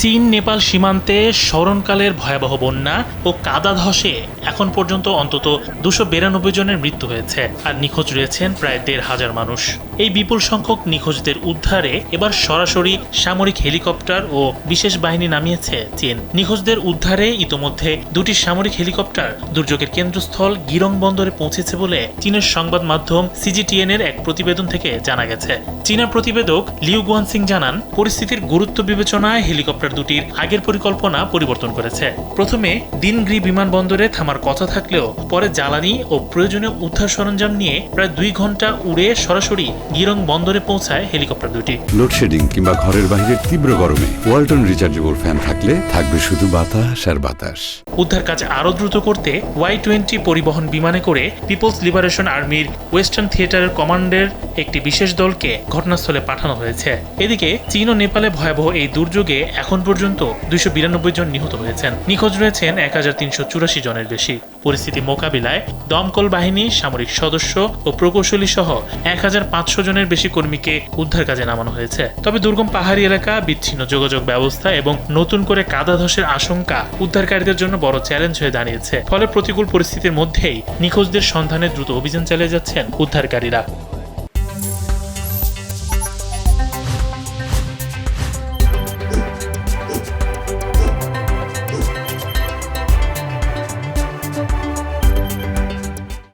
চীন নেপাল সীমান্তে স্মরণকালের ভয়াবহ বন্যা ও কাদা ধসে এখন পর্যন্ত অন্তত 292 জনের মৃত্যু হয়েছে আর নিখোঁজ রয়েছেন প্রায় 1,500 মানুষ। এই বিপুল সংখ্যক নিখোঁজদের উদ্ধারে এবার সরাসরি সামরিক হেলিকপ্টার ও বিশেষ বাহিনী নামিয়েছে চীন। নিখোঁজদের উদ্ধারে ইতোমধ্যে 2টি সামরিক হেলিকপ্টার দুর্যোগের কেন্দ্রস্থল গিরং বন্দরে পৌঁছেছে বলে চীনের সংবাদ মাধ্যম সিজিটিএন এর এক প্রতিবেদন থেকে জানা গেছে। চীনা প্রতিবেদক লিউ গুয়ানসিং জানান, পরিস্থিতির গুরুত্ব বিবেচনায় হেলিকপ্টার দুটির আগের পরিকল্পনা পরিবর্তন করেছে। প্রথমে দিনগ্রি বিমানবন্দরে থামার কথা থাকলেও পরে জ্বালানি ও প্রয়োজনীয় উদ্ধার সরঞ্জাম নিয়ে প্রায় 2 ঘন্টা উড়ে সরাসরি গিরং বন্দরে পৌঁছায় হেলিকপ্টার দুটি। লোডশেডিং কিংবা ঘরের বাইরের তীব্র গরমে ওয়ালটন রিচার্জেবল ফ্যান থাকলে থাকবে শুধু বাতাস আর বাতাস। উদ্ধার কাজ আরও দ্রুত করতে Y-20 পরিবহন বিমানে করে পিপলস লিবারেশন আর্মির ওয়েস্টার্ন থিয়েটারের কমান্ডের একটি বিশেষ দলকে ঘটনাস্থলে পাঠানো হয়েছে। এদিকে চীন ও নেপালে ভয়াবহ এই দুর্যোগে এখন পর্যন্ত 292 জন নিহত হয়েছেন। নিখোঁজ রয়েছেন 1384 জনের বেশি। পরিস্থিতি মোকাবিলায় দমকল বাহিনী, সামরিক সদস্য ও প্রকৌশলী সহ 1500 জনের বেশি কর্মীকে উদ্ধার কাজে নামানো হয়েছে। তবে দুর্গম পাহাড়ি এলাকা, বিচ্ছিন্ন যোগাযোগ ব্যবস্থা এবং নতুন করে কাদা ধসের আশঙ্কা উদ্ধারকারীদের জন্য বড় চ্যালেঞ্জ হয়ে দাঁড়িয়েছে। ফলে প্রতিকূল পরিস্থিতির মধ্যেই নিখোঁজদের সন্ধানে দ্রুত অভিযান চালিয়ে যাচ্ছেন উদ্ধারকারীরা।